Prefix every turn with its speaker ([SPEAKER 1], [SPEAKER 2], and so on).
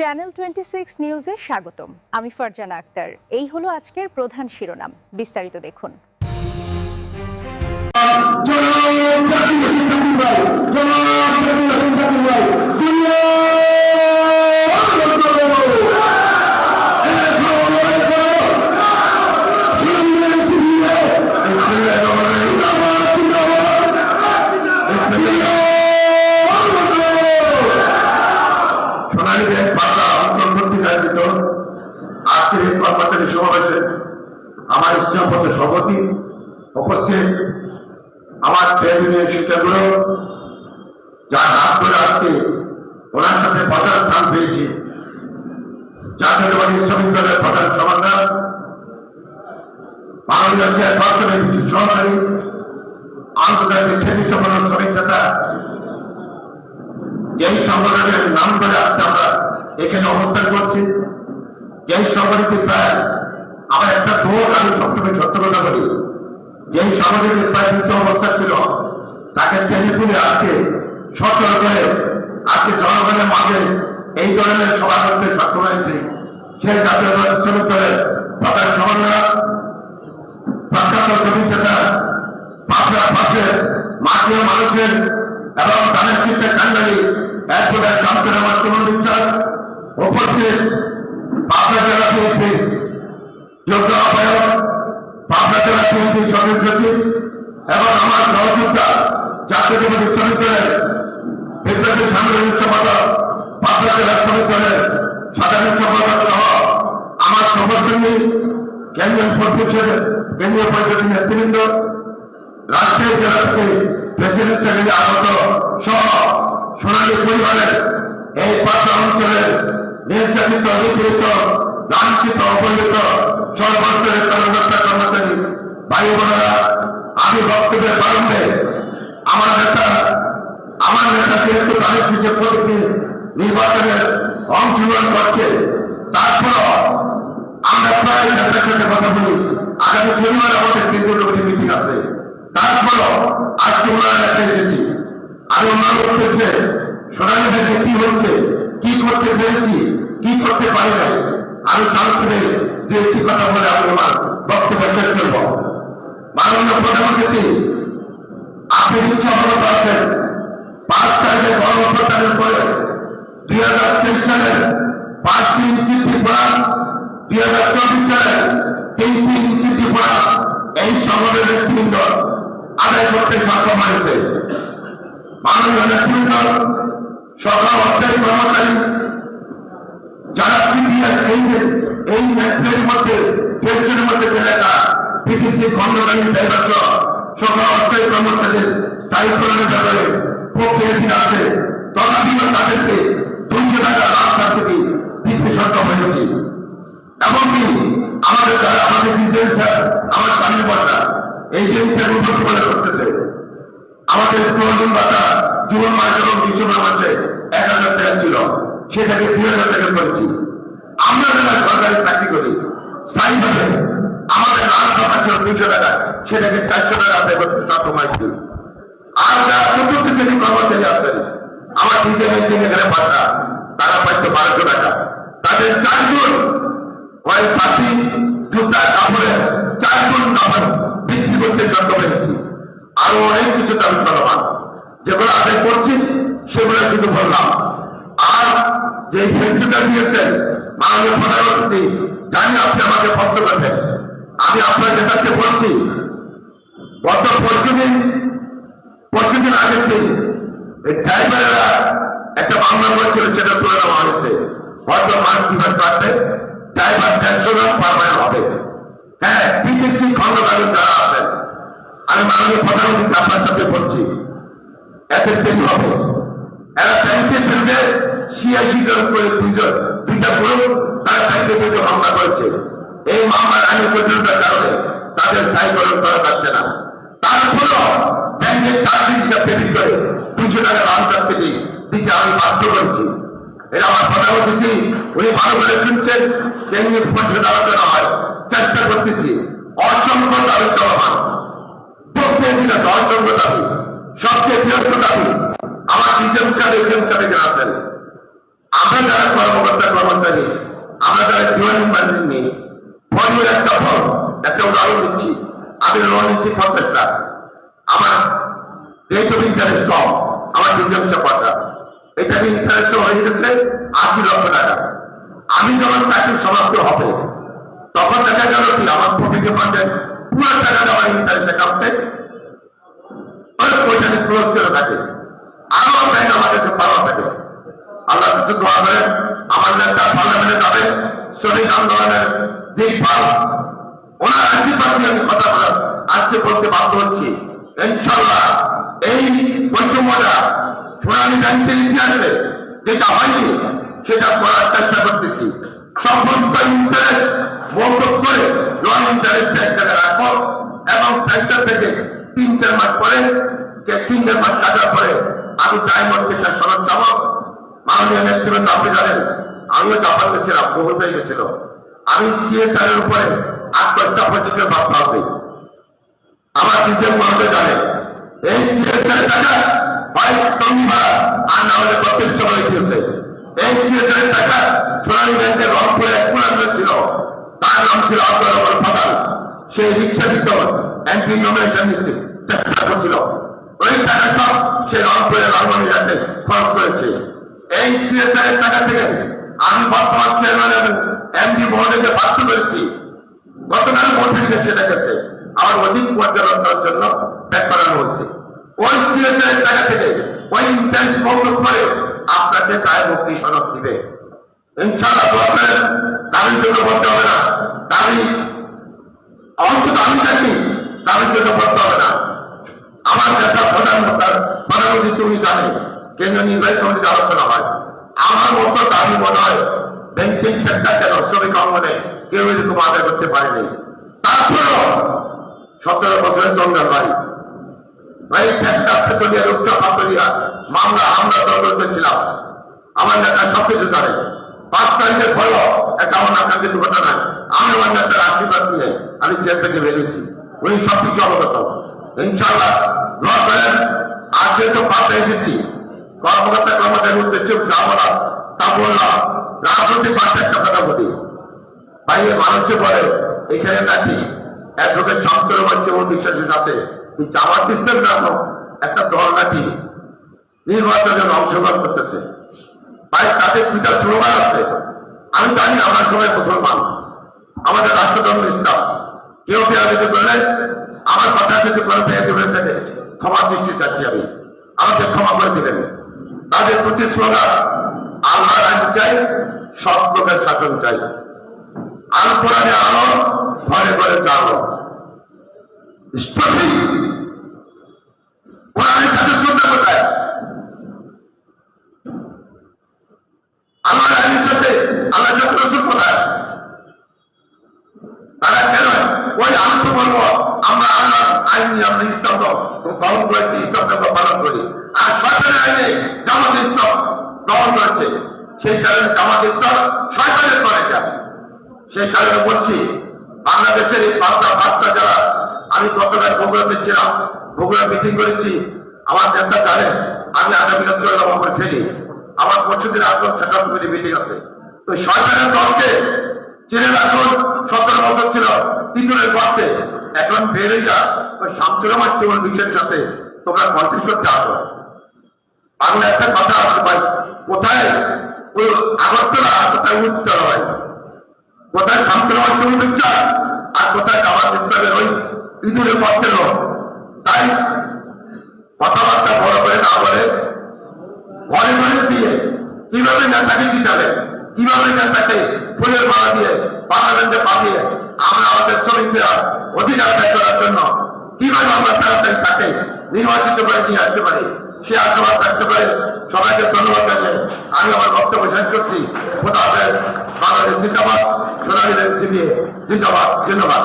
[SPEAKER 1] Channel 26 নিউজে স্বাগতম। আমি ফারজানা আক্তার। এই হলো আজকের প্রধান শিরোনাম, বিস্তারিত দেখুন।
[SPEAKER 2] আজকের এই কর্মচারী সমাবেশে আমার ইচ্ছাপত্র সভাপতি উপস্থিত আমার ট্রেড ইউনিয়ন শিক্ষাগুলো যার হাত ধরে আসছে ওনার সাথে বসার স্থান পেয়েছি, জাতীয়তাবাদী শ্রমিক দলের প্রধান সমন্বয়ক বাংলাদেশ দর্শনের সহকারী আন্তর্জাতিক খ্যাতি সম্পন্ন শ্রমিক নেতা, যেই সংগঠনের নাম ধরে আসতে আমরা এখানে অবস্থান করছি, যেই সংগঠনটি প্রায় আমার একটা দোষ আমি সবসময় সত্য কথা বলি, যেই সংগঠনটি প্রায় দ্বিতীয় অবস্থা ছিল তাকে টেনে তুলে আজকে সচল করে আজকে জনগণের মাঝে এই ধরনের সভা করতে সক্ষম হয়েছে। সেই জাতীয় শ্রমিক দলের প্রধান সমন্বয়ক প্রখ্যাত শ্রমিক নেতা পাবনার পাশে মাটিও মানুষের এবং ধানের শীর্ষের কান্ডারি অ্যাডভোকেট শামসুর রহমান চমন উপস্থিত পাবনা জেলা বিএনপি যোগ্য আহ্বায়ক, পাবনা জেলা বিএনপি সদস্য সচিব এবং আমার সহযোগিতা জাতীয়তাবাদী শ্রমিক দলের বিপ্লবী সাংগঠনিক সম্পাদক, পাবনা জেলা শ্রমিক দলের সাধারণ সম্পাদক সহ আমার সমর্থনী কেন্দ্রীয় পরিষদের নেতৃবৃন্দ, রাজশাহী জেলা থেকে প্রেসিডেন্ট সেক্রেটারি আগত সহ সোনালী পরিবারের এই পাবনা অঞ্চলের নির্যাতিত, নিপীড়িত, লাঞ্ছিত, অবহেলিত সর্বস্তরের কর্মকর্তা কর্মচারী ভাই বোনেরা, আমি বক্তব্যের প্রারম্ভে আমার নেতা যেহেতু তাদের শীর্ষে প্রতিদিন নির্বাচনের অংশগ্রহণ করছে, তারপর আমরা প্রায় নেতার সাথে কথা বলি। আগামী শনিবার আমাদের কেন্দ্রীয় কমিটির মিটিং আছে, তারপরও আজকে ওনারা নেতা এসেছি। আমি ওনারা করতেছে সোনালী ব্যাংকে কি হচ্ছে, কি করতে পেরেছি, কি করতে পারি নাই, আমি সংক্ষেপে যে একটি কথা বলে আমি আমার বক্তব্য শেষ করব। মাননীয় প্রধানমন্ত্রী, আপনি ইচ্ছা অবগত আছেন 5 তারিখের গণঅভ্যুত্থানের পরে 2023 সালের 5টি চিঠি পড়া, 2024 সালের 3টি চিঠি পড়া এই সংগঠনের নেতৃবৃন্দ আদায় করতে সক্ষম হয়েছে। মাননীয় নেতৃবৃন্দ, সরকার অস্থায়ী কর্মচারী যারা এই ম্যাথের মধ্যে পেনশনের মধ্যে যে লেখা পিটিসি খণ্ডকালীন ব্যয়বচ্চ সরকার অস্থায়ী কর্মচারীদের স্থায়ীকরণের ব্যাপারে প্রক্রিয়াধীন আছে, তথাপিও তাদেরকে 200 টাকা লাভ সার্টিফিকেট দিতে সক্ষম হয়েছে। এমনকি আমাদের যারা আমাদের ডিজেল স্যার আমার সামনে বসা এই জিনিসের উপস্থাপনা করতেছে, আমাদের প্রয়োজন ভাতা জীবন মাস এবং ডিসেম্বর মাসে 1000 টাকা ছিল, সেটাকে 2000 টাকা করেছি। আমরা যারা সরকারি চাকরি করি স্থায়ীভাবে আমাদের লাভ টাকা ছিল 200 টাকা, সেটাকে 400 টাকা আদায় করতে সক্ষম হয়েছি। আর যারা চতুর্থ শ্রেণী কর্মচারী আছেন আমার ডিজেল ইঞ্জিন এখানে বাসা, তারা পাইতো 1200 টাকা। তাদের 4 গুণ হয় সাথী জুতা কাপড়ে 4 গুণ কাপড় বৃদ্ধি করতে সক্ষম হয়েছি। আরো অনেক কিছু দাবি চলমান, যেগুলো আদায় করছি সেগুলো শুধু বললাম। আর যে ফেসবুকটা দিয়েছেন মাননীয় প্রধানমন্ত্রী, জানি আপনি আমাকে প্রশ্ন করবেন, আমি আপনার নেতাকে বলছি, গত পরশুদিন আগের দিন এই ড্রাইভারেরা একটা মামলা করেছিল, সেটা তুলে নেওয়া হয়েছে। হয়তো মাস দিবেন কাটবে, ড্রাইভার 150 জন পারমানেন্ট হবে। হ্যাঁ, বিদেশি খণ্ডকালীন যারা আছেন, আমি মাননীয় প্রধানমন্ত্রী আপনার সাথে বলছি, এদের দেরি হবে। এরা ব্যাংকের বিরুদ্ধে 86 জন করে 2টা গ্রুপ তারা ব্যাংকের বিরুদ্ধে মামলা করেছে। এই মামলার আইনি জটিলতার কারণে তাদের স্থায়ীকরণ করা যাচ্ছে না। তারপরও ব্যাংকের চাকরি হিসাবে পেমেন্ট করে 200 টাকা লাভ সার্টিফিকেট দিতে আমি বাধ্য করছি। এটা আমার প্রধানমন্ত্রী উনি ভালো করে শুনছেন, তেমনি পরিষদ আলোচনা হয়, চেষ্টা করতেছি। অসংখ্য দাবি চলমান, প্রত্যেকদিন আছে অসংখ্য দাবি। সবচেয়ে বৃহত্তর দাবি আমার দ্বিতীয় বিচারে আছেন আমরা যারা কর্মকর্তা কর্মচারী, আমরা যারা জীবন নেই, ফলের একটা ফল, একটা উদাহরণ দিচ্ছি। আমি লোন নিচ্ছি 50 লাখ, আমার রেট অফ ইন্টারেস্ট কম, আমার 2% এটাকে ইন্টারেস্ট হয়ে গেছে 80 লক্ষ টাকা। আমি যখন চাকরি সমাপ্ত হবে তখন দেখা গেল কি আমার প্রফিটে ফান্ডে পুরো টাকা দেওয়ার ইন্টারেস্ট অ্যাকাউন্টে ওইখানে ক্লোজ করে থাকে, আরো ব্যাংক আমার কাছে পাওয়া থাকে। আল্লাহ কাছে দোয়া করেন আমার নেতা পার্লামেন্টে যাবেন, শ্রমিক আন্দোলনের দেখভাল, ওনার আশীর্বাদ নিয়ে আমি কথা বলার আজকে বলতে বাধ্য হচ্ছি। ইনশাল্লাহ এই বৈষম্যটা সোনালী ব্যাংকের ইতিহাসে যেটা হয়নি সেটা করার চেষ্টা করতেছি। সমস্ত ইন্টারেস্ট মৌকুব করে নন ইন্টারেস্ট এক জায়গায় রাখবো এবং পেনশন থেকে 3-4 মাস পরে 3 মাস কাটার পরে আমি ডায়মন্ড থেকে সনদ যাবো। মাননীয় নেতৃবৃন্দ আপনি জানেন আমিও জাপান গেছিলাম, বহু পেয়ে গেছিল। আমি সিএসআর এর উপরে 8-10টা প্রজেক্টের প্রাপ্ত আছি। আমার নিজের মনে জানে এই সিএসআর টাকা হয় কমি ভাড়া আর না হলে প্রত্যেক সময় দিয়েছে। এই সিএসআর টাকা সোনালী ব্যাংকের রংপুরে এক পুরানো ছিল, তার নাম ছিল আব্দুল রহমান ফাদাল। সেই রিক্সা দিত এমপি নমিনেশন নিতে চেষ্টা করছিল, ওই টাকা সব সে রংপুরে লালমনি রাখতে খরচ করেছে। এই সিএসআর এর টাকা থেকে আমি বর্তমান চেয়ারম্যান এবং এমডি মহোদয়কে বাধ্য করেছি, গতকাল মন্ত্রীকে সেটা গেছে আমার অধিক পর্যালোচনার জন্য ব্যাক করানো হয়েছে। ওই সিএসআর এর টাকা থেকে ওই ইন্টারেস্ট মৌকুব করে আপনাকে দায় মুক্তি সনদ দিবে। ইনশাআল্লাহ দোয়া করেন, দাবির জন্য বলতে হবে না, দাবি অন্তত আমি থাকি দাবির জন্য বলতে হবে না। আমার নেতা প্রধানমন্ত্রী তুমি জানেন কেন্দ্রীয় নির্বাহী কমিটিতে আলোচনা হয়, আমার মতো দাবি মনে হয় ব্যাংকিং সেক্টর কেন শ্রমিক অঙ্গনে কেউ এরকম আদায় করতে পারেনি। তারপরেও 17 বছরের জন্য ভাই মামলা আমরা করেছিলাম। আমার নেতা সবকিছু জানে, 5 তারিখের পরেও একটা আমার নেতার কিছু ঘটনা নাই। আমি আমার নেতার আশীর্বাদ নিয়ে আমি জেল থেকে বেরিয়েছি, উনি সবকিছু অবগত। ইনশাআল্লাহ দোয়া করেন। আর যেহেতু পাতে এসেছি কর্মকর্তা কর্মচারীর উদ্দেশ্যে যা বলা তা বললাম। রাজনৈতিক পাশে একটা কথা বলি, বাইরে মানুষে বলে এখানে নাকি অ্যাডভোকেট শামসুর রহমান জীবন বিশ্বাসের সাথে জামাত ইসলাম নামক একটা দল নাকি নির্বাচনে অংশগ্রহণ করতেছে। ভাই তাদের 2টা স্লোগান আছে। আমি জানি আমরা সবাই মুসলমান, আমাদের রাষ্ট্রধর্ম ইসলাম। কেউ পেয়ারিতে করলে আমার কথা যদি কোনো পেয়ারি হয়ে থাকে ক্ষমা দৃষ্টি চাচ্ছি আমি, আমাকে ক্ষমা করে দিলেন। তাদের প্রতি স্লোগান আল্লাহর আইন চাই, সব লোকের শাসন চাই, আল কোরআনে আলো, ঘরে ঘরে জানো। কোরআনের সাথে শ্রদ্ধা কোথায়? আল্লাহর আইনের সাথে আল্লাহর সাথে রসুল কোথায়? তারা কেন ওই আমি তো বলবো আমরা আল্লাহর আইন নিয়ে আমরা ইসলাম পালন করেছি, ইসলাম পালন করি, আর সরকারের আইনে জামাত ইসলাম গ্রহণ করেছে। সেই কারণে জামাত ইসলাম সরকারের করে যায়। সেই কারণে বলছি বাংলাদেশের এই বাচ্চা যারা, আমি গতকাল বগুড়াতে ছিলাম, বগুড়া মিটিং করেছি। আমার নেতা জানেন আমি আগামীকাল চলে যাবো আমার ফেরি, আমার পরশুদিন আগ্রহ সেন্ট্রাল কমিটি মিটিং আছে। তো সরকারের দলকে চিনে রাখুন, 17 বছর ছিল তিতুরের পথে, এখন বেড়ে যা ওই শামসুর রহমান জীবন বিষয়ের সাথে তোমরা কন্টেস্ট করতে আসো। বাংলা একটা কথা আছে ভাই, কোথায় ওই আগরতলা কোথায় উত্তর হয়, কোথায় শামসুর রহমান জীবন বিচার আর কোথায় জামাত ইসলামের ওই ইঁদুরের পথে লোক। তাই কথাবার্তা বড় করে না বলে ঘরে ঘরে দিয়ে কিভাবে নেতাকে জিতাবে, কিভাবে নেতাকে ফুলের মালা দিয়ে পার্লামেন্টে পাঠিয়ে আমরা আমাদের শ্রমিকরা অধিকার আদায় করার জন্য কিভাবে আমরা তাড়াতাড়ি তাকে নির্বাচিত করে নিয়ে আসতে পারি, সে আশীর্বাদ রাখতে পারে। সবাইকে ধন্যবাদ জানিয়ে আমি আমার বক্তব্য শেষ করছি। খোদা হাফেজ। বাংলাদেশ জিন্দাবাদ, সোনালী ব্যাংক জিন্দাবাদ। ধন্যবাদ।